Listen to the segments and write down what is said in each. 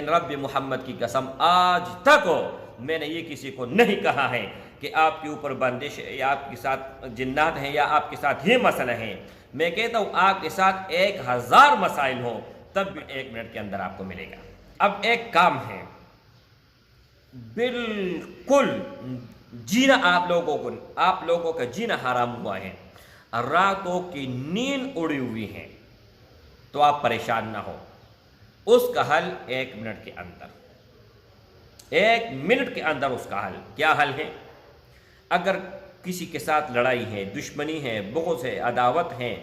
لیکن رب محمد کی قسم آج تک میں نے یہ کسی کو نہیں کہا ہے کہ آپ کے اوپر بندش ہے یا آپ کے ساتھ جنات ہیں یا آپ کے ساتھ یہ مسئلہ ہیں۔ میں کہتا ہوں آپ کے ساتھ 1000 مسائل ہوں تب بھی 1 منٹ کے اندر آپ کو ملے گا۔ اب ایک کام ہے، بالکل جینا آپ لوگوں کا جینا حرام ہوا ہے، راتوں کی نیند اڑی ہوئی ہے، تو آپ پریشان نہ ہو، اس کا حل 1 منٹ کے اندر، 1 منٹ کے اندر اس کا حل۔ کیا حل ہے؟ اگر کسی کے ساتھ لڑائی ہے، دشمنی ہے، بغض ہے، عداوت ہے،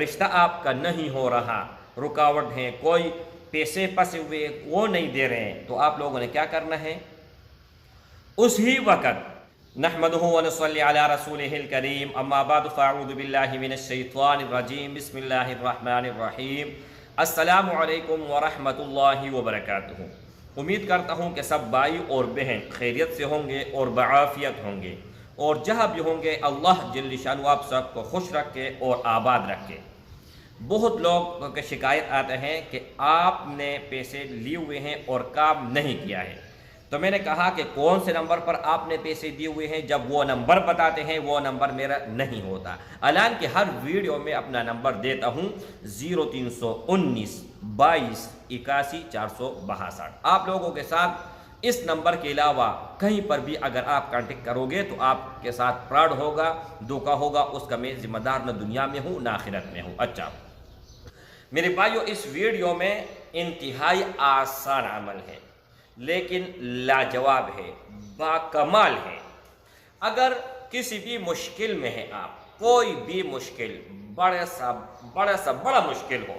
رشتہ آپ کا نہیں ہو رہا، رکاوٹ ہے، کوئی پیسے پسے ہوئے وہ نہیں دے رہے ہیں، تو آپ لوگوں نے کیا کرنا ہے؟ اسی وقت نحمدہ ونصلی علی رسولہ الکریم، اما بعد فاعوذ باللہ من الشیطان الرجیم، بسم اللہ الرحمن الرحیم، السلام علیکم ورحمۃ اللہ وبرکاتہ۔ امید کرتا ہوں کہ سب بھائی اور بہن خیریت سے ہوں گے اور بعافیت ہوں گے، اور جہاں بھی ہوں گے اللہ جل شانہ آپ سب کو خوش رکھے اور آباد رکھے۔ بہت لوگ کے شکایت آتے ہیں کہ آپ نے پیسے لیے ہوئے ہیں اور کام نہیں کیا ہے، تو میں نے کہا کہ کون سے نمبر پر آپ نے پیسے دیے ہوئے ہیں، جب وہ نمبر بتاتے ہیں وہ نمبر میرا نہیں ہوتا۔ اعلان کہ ہر ویڈیو میں اپنا نمبر دیتا ہوں 0319 22 81 462۔ آپ لوگوں کے ساتھ اس نمبر کے علاوہ کہیں پر بھی اگر آپ کانٹیکٹ کرو گے تو آپ کے ساتھ فراڈ ہوگا، دھوکہ ہوگا، اس کا میں ذمہ دار نہ دنیا میں ہوں نہ آخرت میں ہوں۔ اچھا میرے بھائیو، اس ویڈیو میں انتہائی آسان عمل ہے لیکن لاجواب ہے، باکمال ہے۔ اگر کسی بھی مشکل میں ہے آپ، کوئی بھی مشکل، بڑا سا بڑا مشکل ہو،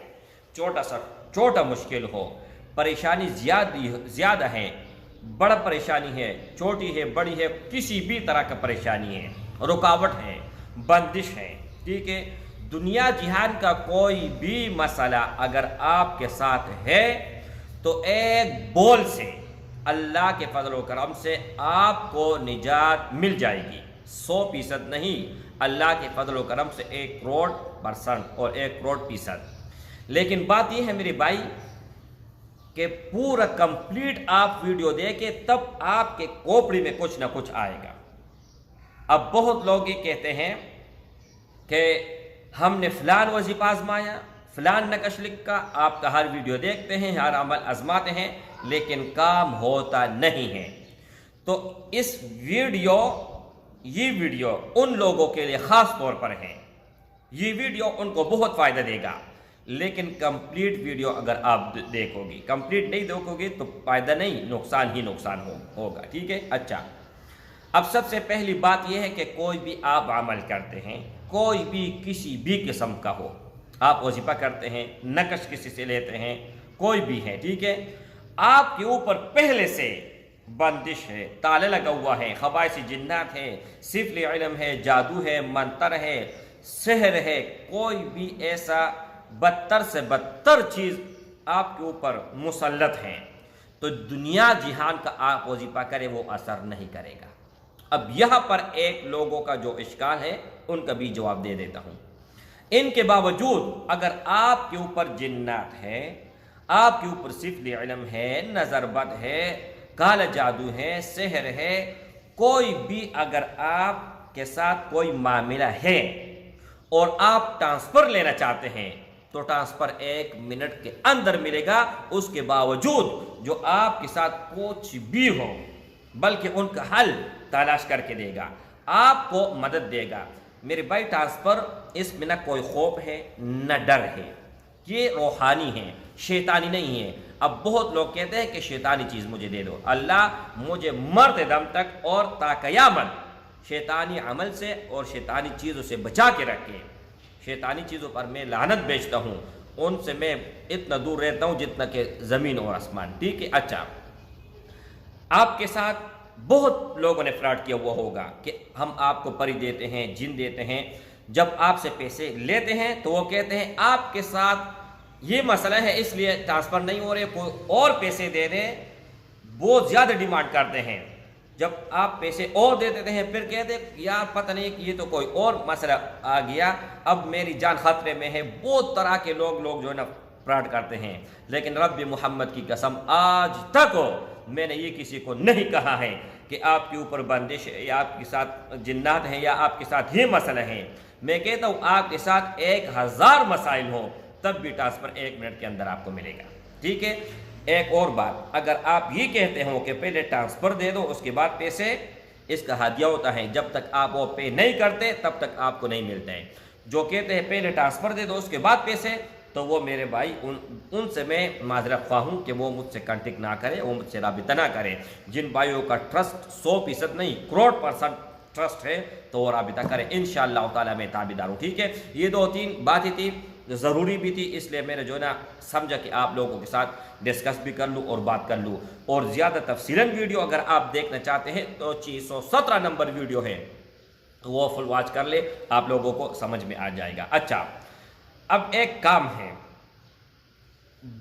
چھوٹا مشکل ہو، پریشانی زیادہ ہے، بڑا پریشانی ہے، چھوٹی ہے، بڑی ہے، کسی بھی طرح کا پریشانی ہے، رکاوٹ ہے، بندش ہے، ٹھیک ہے، دنیا جہان کا کوئی بھی مسئلہ اگر آپ کے ساتھ ہے تو ایک بول سے اللہ کے فضل و کرم سے آپ کو نجات مل جائے گی، 100% نہیں، اللہ کے فضل و کرم سے 1,00,00,000% اور 1,00,00,000%۔ لیکن بات یہ ہے میرے بھائی کہ پورا کمپلیٹ آپ ویڈیو دیکھیں تب آپ کے کوپڑی میں کچھ نہ کچھ آئے گا۔ اب بہت لوگ یہ کہتے ہیں کہ ہم نے فلان وظیفہ آزمایا، فلان نقش لکھا، آپ کا ہر ویڈیو دیکھتے ہیں، ہر عمل آزماتے ہیں لیکن کام ہوتا نہیں ہے۔ تو یہ ویڈیو ان لوگوں کے لیے خاص طور پر ہے، یہ ویڈیو ان کو بہت فائدہ دے گا، لیکن کمپلیٹ ویڈیو اگر آپ دیکھو گی، کمپلیٹ نہیں دیکھو گی تو فائدہ نہیں، نقصان ہی نقصان ہوگا، ٹھیک ہے۔ اچھا اب سب سے پہلی بات یہ ہے کہ کوئی بھی آپ عمل کرتے ہیں، کوئی بھی کسی بھی قسم کا ہو، آپ وظیفہ کرتے ہیں، نقش کسی سے لیتے ہیں، کوئی بھی ہے، ٹھیک ہے، آپ کے اوپر پہلے سے بندش ہے، تالا لگا ہوا ہے، خبائث جنات ہے، سفلی علم ہے، جادو ہے، منتر ہے، سحر ہے، کوئی بھی ایسا بدتر سے بدتر چیز آپ کے اوپر مسلط ہے، تو دنیا جہان کا آپ وظیفہ کرے وہ اثر نہیں کرے گا۔ اب یہاں پر ایک لوگوں کا جو اشکال ہے ان کا بھی جواب دے دیتا ہوں۔ ان کے باوجود اگر آپ کے اوپر جنات ہے، آپ کے اوپر سفلی علم ہے، نظر بد ہے، کالا جادو ہے، سحر ہے، کوئی بھی اگر آپ کے ساتھ کوئی معاملہ ہے اور آپ ٹرانسفر لینا چاہتے ہیں تو ٹرانسفر 1 منٹ کے اندر ملے گا، اس کے باوجود جو آپ کے ساتھ کچھ بھی ہو، بلکہ ان کا حل تلاش کر کے دے گا، آپ کو مدد دے گا۔ میرے بھائی ٹرانسفر اس میں نہ کوئی خوف ہے نہ ڈر ہے، یہ روحانی ہے، شیطانی نہیں ہے۔ اب بہت لوگ کہتے ہیں کہ شیطانی چیز مجھے دے دو، اللہ مجھے مرتے دم تک اور تا قیامت شیطانی عمل سے اور شیطانی چیزوں سے بچا کے رکھے۔ شیطانی چیزوں پر میں لعنت بیچتا ہوں، ان سے میں اتنا دور رہتا ہوں جتنا کہ زمین اور آسمان، ٹھیک ہے۔ اچھا آپ کے ساتھ بہت لوگوں نے فراڈ کیا ہوا ہوگا کہ ہم آپ کو پری دیتے ہیں، جن دیتے ہیں، جب آپ سے پیسے لیتے ہیں تو وہ کہتے ہیں آپ کے ساتھ یہ مسئلہ ہے اس لیے ٹرانسفر نہیں ہو رہے، کوئی اور پیسے دے دیں، بہت زیادہ ڈیمانڈ کرتے ہیں۔ جب آپ پیسے اور دے دیتے ہیں پھر کہتے ہیں یار پتہ نہیں کہ یہ تو کوئی اور مسئلہ آ گیا، اب میری جان خطرے میں ہے۔ بہت طرح کے لوگ جو ہے نا फ्रॉड करते हैं, लेकिन रब मोहम्मद की कसम आज तक मैंने ये किसी को नहीं कहा है कि आपके ऊपर बंदिश है या आपके साथ जिन्नात हैं या आपके साथ ये मसला है। मैं कहता हूँ आपके साथ 1000 मसाइल हो तब भी ट्रांसफ़र 1 मिनट के अंदर आपको मिलेगा। ठीक है। एक और बात, अगर आप ये कहते हो कि पहले ट्रांसफ़र दे दो उसके बाद पैसे, इसका हदिया होता है, जब तक आप वो पे नहीं करते तब तक आपको नहीं मिलते हैं। जो कहते हैं पहले ट्रांसफ़र दे दो उसके बाद पैसे, तो वो मेरे भाई उनसे मैं माजरत ख्वाह हूँ कि वो मुझसे कांटेक्ट ना करें, वो मुझसे राबिता ना करें। जिन भाइयों का ट्रस्ट 100% नहीं करोड़% ट्रस्ट है तो वो राबिता करें, इंशाअल्लाह ताला मैं ताबेदार हूँ। ठीक है। ये 2-3 बातें थी, ज़रूरी भी थी, इसलिए मैंने जो है ना समझा कि आप लोगों के साथ डिस्कस भी कर लूँ और बात कर लूँ। और ज़्यादा तफसीलन वीडियो अगर आप देखना चाहते हैं तो 617 नंबर वीडियो है, तो वो फुल वॉच कर ले, आप लोगों को समझ में आ जाएगा। अच्छा, अब एक काम है,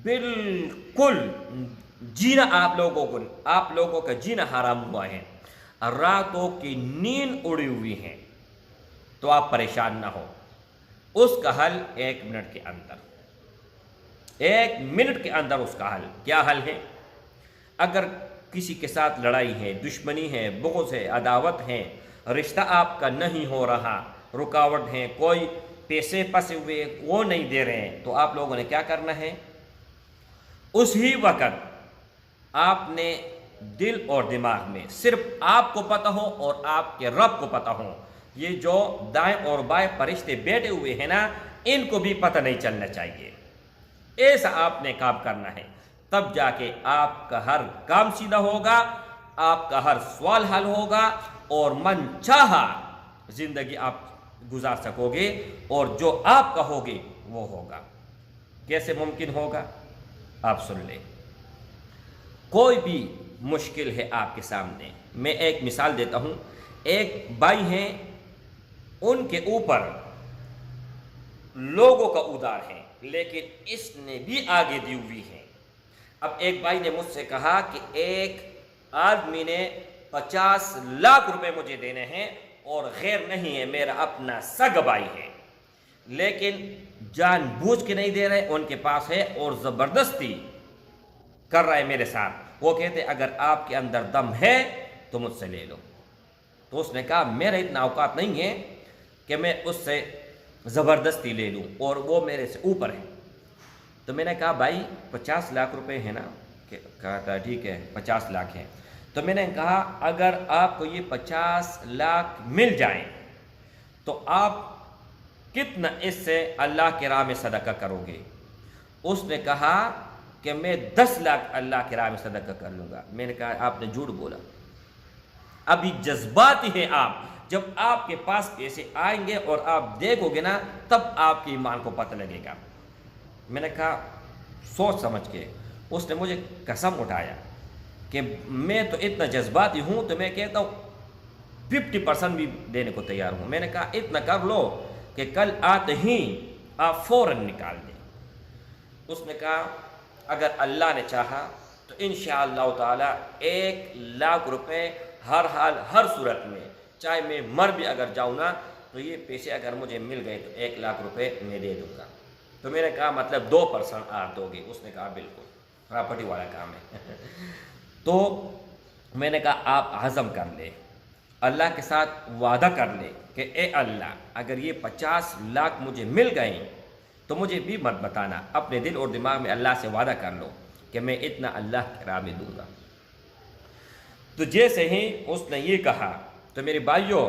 बिल्कुल जीना आप लोगों का जीना हराम हुआ है, रातों की नींद उड़ी हुई है, तो आप परेशान ना हो। उसका हल 1 मिनट के अंदर, 1 मिनट के अंदर उसका हल। क्या हल है? अगर किसी के साथ लड़ाई है, दुश्मनी है, बुग़्ज़ है, अदावत है, रिश्ता आपका नहीं हो रहा, रुकावट है, कोई पैसे फंसे हुए वो नहीं दे रहे हैं, तो आप लोगों ने क्या करना है? उसी वक़्त आपने दिल और दिमाग में सिर्फ आपको पता हो और आपके रब को पता हो, ये जो दाएं और बाएं फरिश्ते बैठे हुए हैं ना, इनको भी पता नहीं चलना चाहिए। ऐसा आपने काम करना है, तब जाके आपका हर काम सीधा होगा, आपका हर सवाल हल होगा और मन चाहा जिंदगी आप गुजार सकोगे और जो आप कहोगे वो होगा। कैसे मुमकिन होगा? आप सुन लें। कोई भी मुश्किल है आपके सामने, मैं एक मिसाल देता हूँ। एक भाई हैं, उनके ऊपर लोगों का उधार है, लेकिन इसने भी आगे दी हुई है। अब एक भाई ने मुझसे कहा कि एक आदमी ने 50 लाख रुपए मुझे देने हैं और गैर नहीं है, मेरा अपना सगा भाई है, लेकिन जानबूझ के नहीं दे रहे, उनके पास है और ज़बरदस्ती कर रहा है मेरे साथ। वो कहते अगर आपके अंदर दम है तो मुझसे ले लो। तो उसने कहा मेरा इतना औकात नहीं है कि मैं उससे ज़बरदस्ती ले लूँ और वो मेरे से ऊपर है। तो मैंने कहा भाई 50 लाख रुपए है ना? कहा था ठीक है 50 लाख है। तो मैंने कहा अगर आपको ये 50 लाख मिल जाए तो आप कितना इससे अल्लाह के राह में सदका करोगे? उसने कहा कि मैं 10 लाख अल्लाह के राह में सदका कर लूँगा। मैंने कहा आपने झूठ बोला, अभी जज्बाती हैं आप, जब आपके पास पैसे आएंगे और आप देखोगे ना तब आपके ईमान को पता लगेगा। मैंने कहा सोच समझ के। उसने मुझे कसम उठाया कि मैं तो इतना जज्बाती हूँ, तो मैं कहता हूँ 50% भी देने को तैयार हूँ। मैंने कहा इतना कर लो कि कल आते ही आप फ़ौरन निकाल दें। उसने कहा अगर अल्लाह ने चाहा तो इंशाअल्लाह ताला 1 लाख रुपए हर हाल हर सूरत में, चाहे मैं मर भी अगर जाऊँ ना, तो ये पैसे अगर मुझे मिल गए तो 1 लाख रुपए मैं दे दूँगा। तो मैंने कहा मतलब 2% आप दोगे? उसने कहा बिल्कुल, प्रॉपर्टी वाला काम है। तो मैंने कहा आप हज़म कर ले, अल्लाह के साथ वादा कर ले कि ए अल्लाह अगर ये 50 लाख मुझे मिल गए तो मुझे भी मत बताना, अपने दिल और दिमाग में अल्लाह से वादा कर लो कि मैं इतना अल्लाह के राह में दूँगा। तो जैसे ही उसने ये कहा तो मेरे भाइयों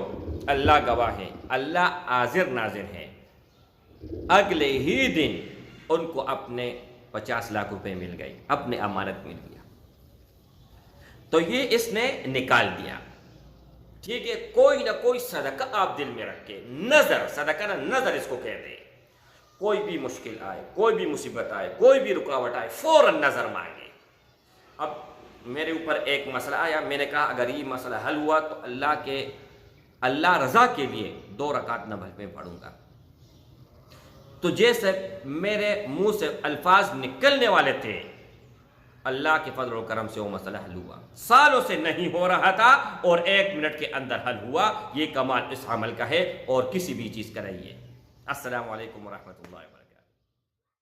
अल्लाह गवाह है, अल्लाह हाजिर नाजिर है, अगले ही दिन उनको अपने 50 लाख रुपए मिल गए, अपने अमानत मिल गया। तो ये इसने निकाल दिया। ठीक है, कोई ना कोई सदका आप दिल में रख के, नजर, सदका ना नजर इसको कहते हैं। कोई भी मुश्किल आए, कोई भी मुसीबत आए, कोई भी रुकावट आए, फौरन नजर मांगे। अब मेरे ऊपर एक मसला आया, मैंने कहा अगर ये मसला हल हुआ तो अल्लाह रज़ा के लिए 2 रकात नफल में पढ़ूंगा। तो जैसे मेरे मुंह से अल्फाज निकलने वाले थे, अल्लाह के फजल और करम से वो मसला हल हुआ। सालों से नहीं हो रहा था और 1 मिनट के अंदर हल हुआ। ये कमाल इस अमल का है और किसी भी चीज़ का नहीं है। अस्सलामु अलैकुम व रहमतुल्लाहि।